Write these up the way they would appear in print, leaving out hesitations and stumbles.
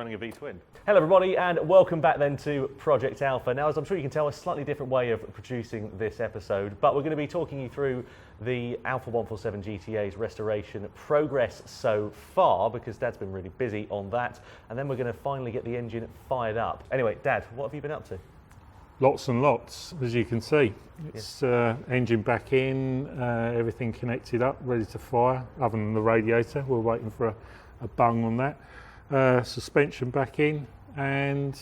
running a V-twin. Hello everybody and welcome back then to Project Alpha. Now, as I'm sure you can tell, a slightly different way of producing this episode, but we're going to be talking you through the Alfa 147 GTA's restoration progress so far, because Dad's been really busy on that, and then we're going to finally get the engine fired up. Anyway, Dad, what have you been up to? Lots and lots, as you can see. It's engine back in, everything connected up, ready to fire, other than the radiator. We're waiting for a bung on that. Suspension back in, and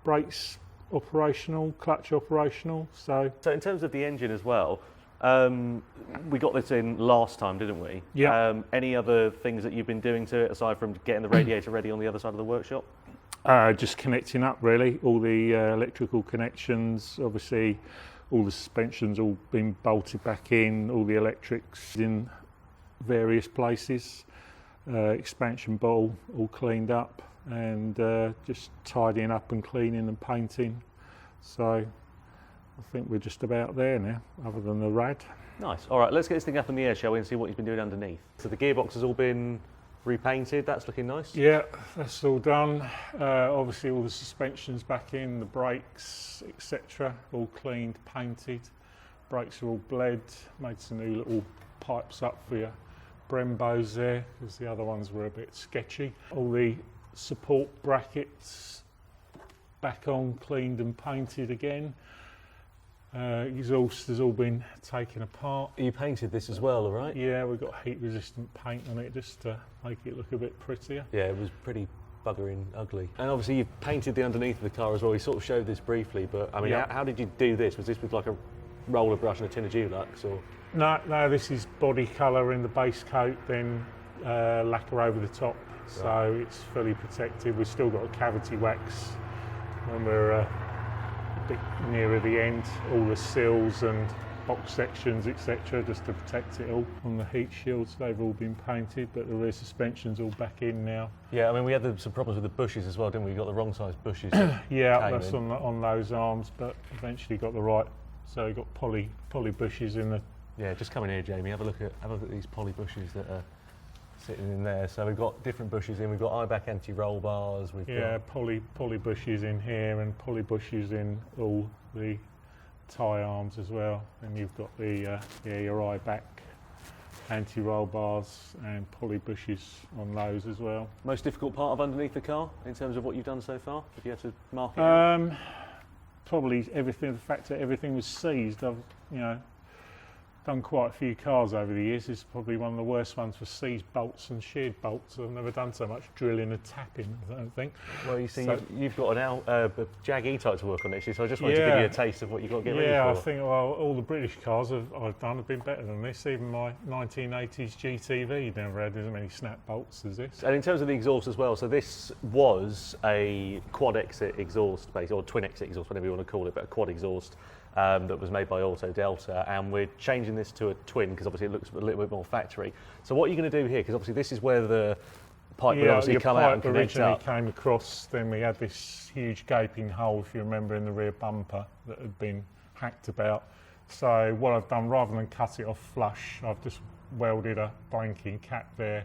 brakes operational, clutch operational. So in terms of the engine as well, we got this in last time, didn't we? Yeah. Any other things that you've been doing to it, aside from getting the radiator ready on the other side of the workshop? Just connecting up really, all the electrical connections, obviously all the suspensions all been bolted back in, all the electrics in various places, expansion bowl all cleaned up, and just tidying up and cleaning and painting. So I think we're just about there now, other than the rad. Nice. All right, let's get this thing up in the air, shall we, and see what you've been doing underneath. So the gearbox has all been repainted, that's looking nice. Yeah, that's all done. Obviously all the suspensions back in, the brakes, etc. all cleaned, painted. Brakes are all bled, made some new little pipes up for your Brembos there, because the other ones were a bit sketchy. All the support brackets back on, cleaned and painted again. Exhaust has all been taken apart. You painted this as well, all right? Yeah, we've got heat resistant paint on it just to make it look a bit prettier. Yeah, it was pretty buggering ugly. And obviously you've painted the underneath of the car as well. We sort of showed this briefly, but I mean, Yeah. how did you do this? Was this with like a roller brush and a tin of Dulux, or? No, this is body colour in the base coat, then lacquer over the top, so Right. it's fully protected. We've still got a cavity wax when we're a bit nearer the end, all the sills and box sections, etc., just to protect it all. On the heat shields, they've all been painted, but the rear suspension's all back in now. Yeah, I mean, we had some problems with the bushes as well, didn't we? We got the wrong size bushes. Yeah, that's on those arms, but eventually got the right. So we've got poly bushes in the. Yeah, just come in here, Jamie. Have a look at these poly bushes that are sitting in there. So we've got different bushes in. We've got eye-back anti-roll bars. We've got poly bushes in here, and poly bushes in all the tie arms as well. And you've got the your eye-back anti-roll bars and poly bushes on those as well. Most difficult part of underneath the car in terms of what you've done so far, if you had to mark it out? Probably everything. The fact that everything was seized. I've done quite a few cars over the years. This is probably one of the worst ones for seized bolts and sheared bolts. I've never done so much drilling and tapping, I don't think. Well, you see, So- you've got a Jag E-Type to work on next year, so I just wanted to give you a taste of what you've got to get ready for. Yeah, I think all the British cars I've done have been better than this. Even my 1980s GTV never had as many snap bolts as this. And in terms of the exhaust as well, so this was a quad exit exhaust, basically, or twin exit exhaust, whatever you want to call it, but a quad exhaust that was made by Auto Delta, and we're changing this to a twin because obviously it looks a little bit more factory. So what are you going to do here? Because obviously this is where the pipe would obviously your come pipe out and connect originally up. came across, then we had this huge gaping hole, if you remember, in the rear bumper that had been hacked about. So what I've done, rather than cut it off flush, I've just welded a blanking cap there.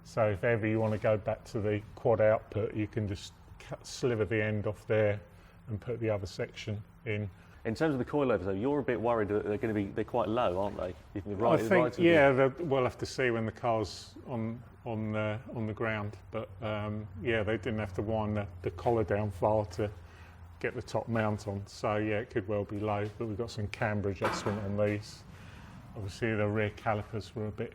So if ever you want to go back to the quad output, you can just sliver the end off there and put the other section in. In terms of the coilovers, though, you're a bit worried that they're quite low, aren't they? You can I think, we'll have to see when the car's on the ground. But yeah, they didn't have to wind the collar down far to get the top mount on. So yeah, it could well be low. But we've got some camber adjustment on these. Obviously, the rear calipers were a bit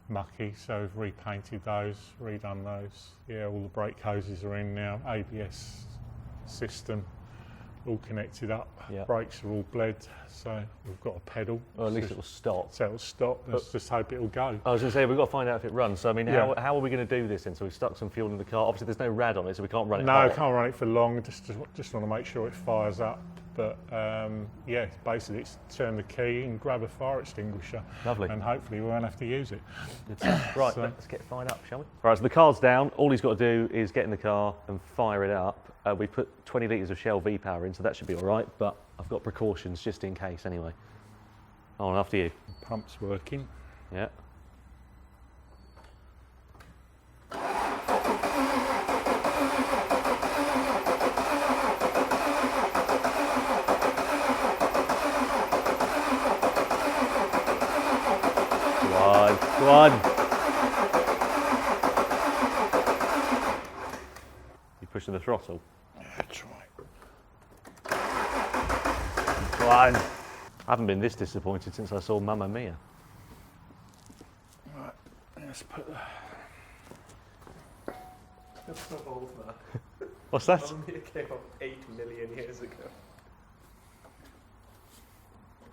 mucky, so we've repainted those, redone those. Yeah, all the brake hoses are in now. ABS system. All connected up, Yeah. Brakes are all bled, so we've got a pedal. Or at least it will stop. So it'll stop, let's just hope it'll go. I was going to say, we've got to find out if it runs. So, I mean, Yeah. how are we going to do this then? So we've stuck some fuel in the car. Obviously, there's no rad on it, so we can't run it No, hot. can't run it for long, just want to make sure it fires up. But yeah, basically it's turn the key and grab a fire extinguisher. Lovely. And hopefully we won't have to use it. Good stuff. Right, So- let's get fired up, shall we? Right, so the car's down. All he's got to do is get in the car and fire it up. We put 20 litres of Shell V-Power in, so that should be all right, but I've got precautions just in case anyway. On, after you. Pump's working. Yeah. on, go on. You pushing the throttle? That's right. Go on. I haven't been this disappointed since I saw Mamma Mia. Right, let's put the... That's not over. What's that? Mamma Mia came up 8 million years ago.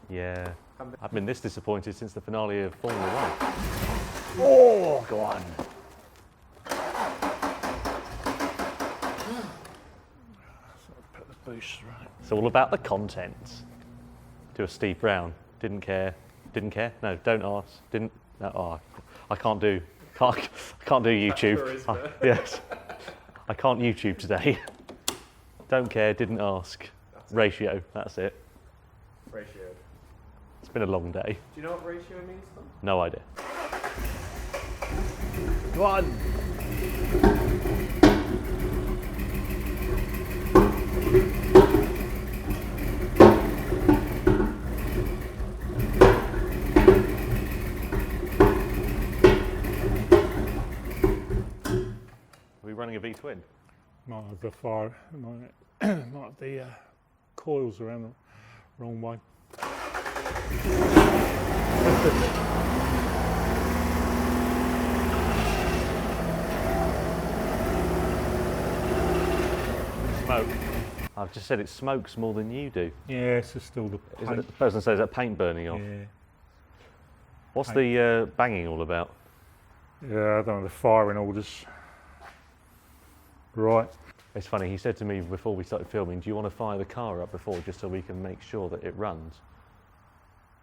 Yeah. I haven't been this disappointed since the finale of Formula One. Oh, go on. Put the boost right. It's all about the content. Do a Steve Brown. Didn't care. Didn't care? No, don't ask. Didn't. No, oh, I can't do YouTube. Charisma. Yes. I can't YouTube today. Don't care, didn't ask. Ratio, that's it. Ratio. It's been a long day. Do you know what ratio means, Tom? No idea. Go on. Are we running a V-twin? Might have the fire, might have the coils around the wrong way. Smoke. I've just said it smokes more than you do. Yeah, it's just still the Is paint. it, the person says that paint burning off. Yeah. What's the banging all about? Yeah, I don't know, the firing orders. Right. It's funny, he said to me before we started filming, do you want to fire the car up before just so we can make sure that it runs?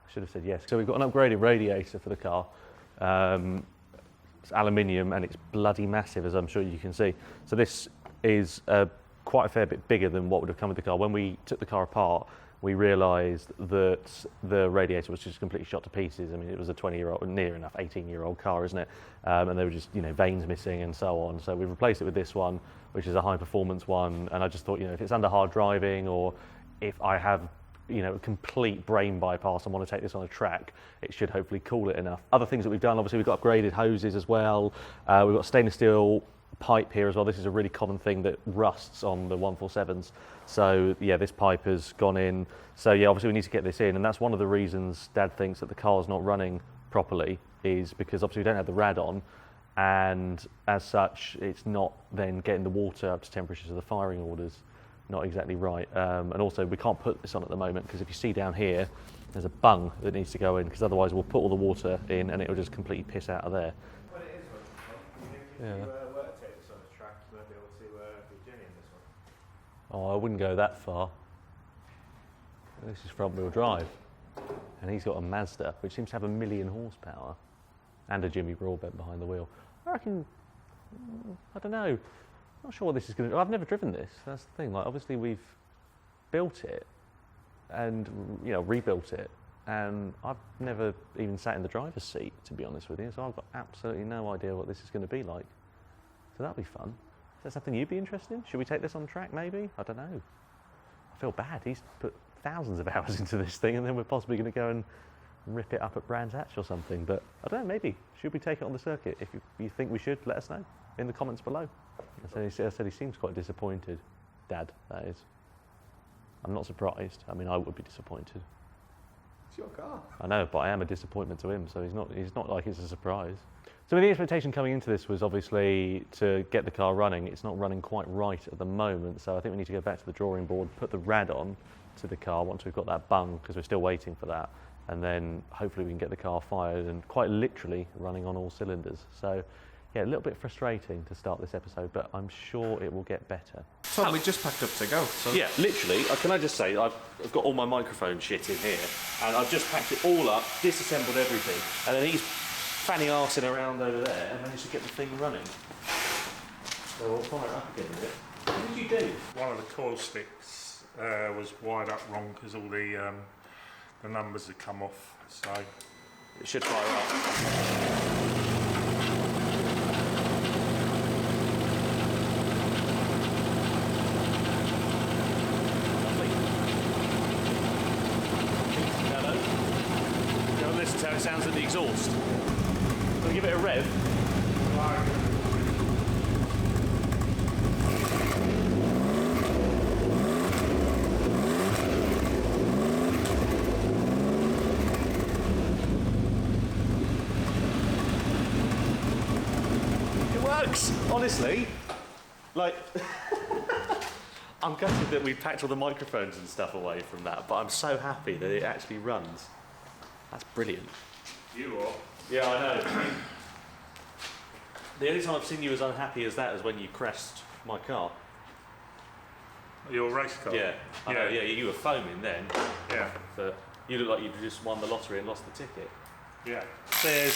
I should have said yes. So we've got an upgraded radiator for the car. It's aluminium and it's bloody massive, as I'm sure you can see. So this is quite a fair bit bigger than what would have come with the car. When we took the car apart, we realised that the radiator was just completely shot to pieces. I mean, it was a 20-year-old, near enough 18-year-old car, isn't it? And there were just, veins missing and so on. So we replaced it with this one, which is a high-performance one. And I just thought, if it's under hard driving or if I have, a complete brain bypass and want to take this on a track, it should hopefully cool it enough. Other things that we've done, obviously, we've got upgraded hoses as well. We've got stainless steel pipe here as well. This is a really common thing that rusts on the 147s. So yeah, this pipe has gone in. So yeah, obviously we need to get this in, and that's one of the reasons Dad thinks that the car's not running properly, is because obviously we don't have the rad on, and as such it's not then getting the water up to temperatures of the firing orders. Not exactly right. And also we can't put this on at the moment because if you see down here there's a bung that needs to go in, because otherwise we'll put all the water in and it'll just completely piss out of there. Well, it is one. Yeah. If you were to take this on a track, you might be able to be Jenny in this one. Oh, I wouldn't go that far. This is front wheel drive. And he's got a Mazda, which seems to have 1 million horsepower. And a Jimmy Broadbent behind the wheel. I reckon, I don't know. Not sure what this is going to do. I've never driven this. That's the thing. Like, obviously we've built it and, rebuilt it. And I've never even sat in the driver's seat, to be honest with you. So I've got absolutely no idea what this is going to be like. So that'll be fun. Is that something you'd be interested in? Should we take this on track, maybe? I don't know. I feel bad. He's put thousands of hours into this thing, and then we're possibly going to go and rip it up at Brands Hatch or something. But I don't know, maybe. Should we take it on the circuit? If you think we should, let us know in the comments below. I said he seems quite disappointed. Dad, that is. I'm not surprised. I mean, I would be disappointed. It's your car. I know, but I am a disappointment to him, so he's not like it's a surprise. So the expectation coming into this was obviously to get the car running. It's not running quite right at the moment, so I think we need to go back to the drawing board, put the rad on to the car once we've got that bung, because we're still waiting for that, and then hopefully we can get the car fired and quite literally running on all cylinders. So yeah, a little bit frustrating to start this episode, but I'm sure it will get better. Tom, we just packed up to go. So. Yeah, literally. Can I just say, I've got all my microphone shit in here, and I've just packed it all up, disassembled everything, and then he's fanny arsing around over there and managed to get the thing running. So we'll fire it up again a bit. What did you do? One of the coil sticks was wired up wrong because all the numbers had come off. So It should fire up. Listen to how it sounds at the exhaust. to give it a rev? It works, honestly. Like, I'm gutted that we packed all the microphones and stuff away from that, but I'm so happy that it actually runs. That's brilliant. You are. Yeah, I know. The only time I've seen you as unhappy as that is when you crashed my car. Your race car? Yeah, I know, Yeah. yeah, you were foaming then, Yeah. but you look like you just won the lottery and lost the ticket. Yeah. There's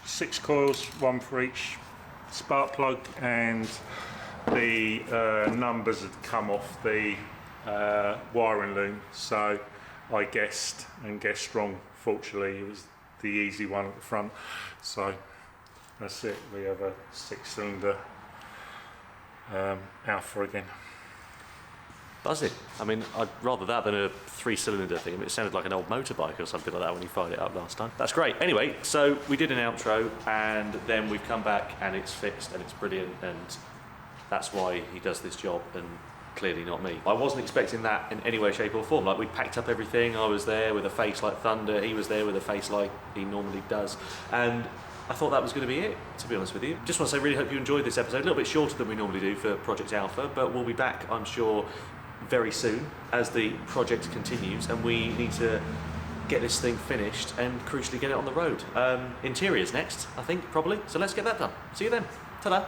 six coils, one for each spark plug, and the numbers had come off the wiring loom. So I guessed wrong. Fortunately, it was the easy one at the front. So that's it. We have a 6-cylinder Alfa again. Buzzing. I mean, I'd rather that than a 3-cylinder thing. I mean, it sounded like an old motorbike or something like that when you fired it up last time. That's great. Anyway, so we did an outro and then we've come back and it's fixed and it's brilliant, and that's why he does this job and clearly not me. I wasn't expecting that in any way, shape or form. Like, we packed up everything. I was there with a face like thunder. He was there with a face like he normally does. And I thought that was going to be it, to be honest with you. Just want to say, really hope you enjoyed this episode. A little bit shorter than we normally do for Project Alpha, but we'll be back, I'm sure, very soon as the project continues, and we need to get this thing finished and crucially get it on the road. Interiors next, I think, probably. So let's get that done. See you then. Ta-da.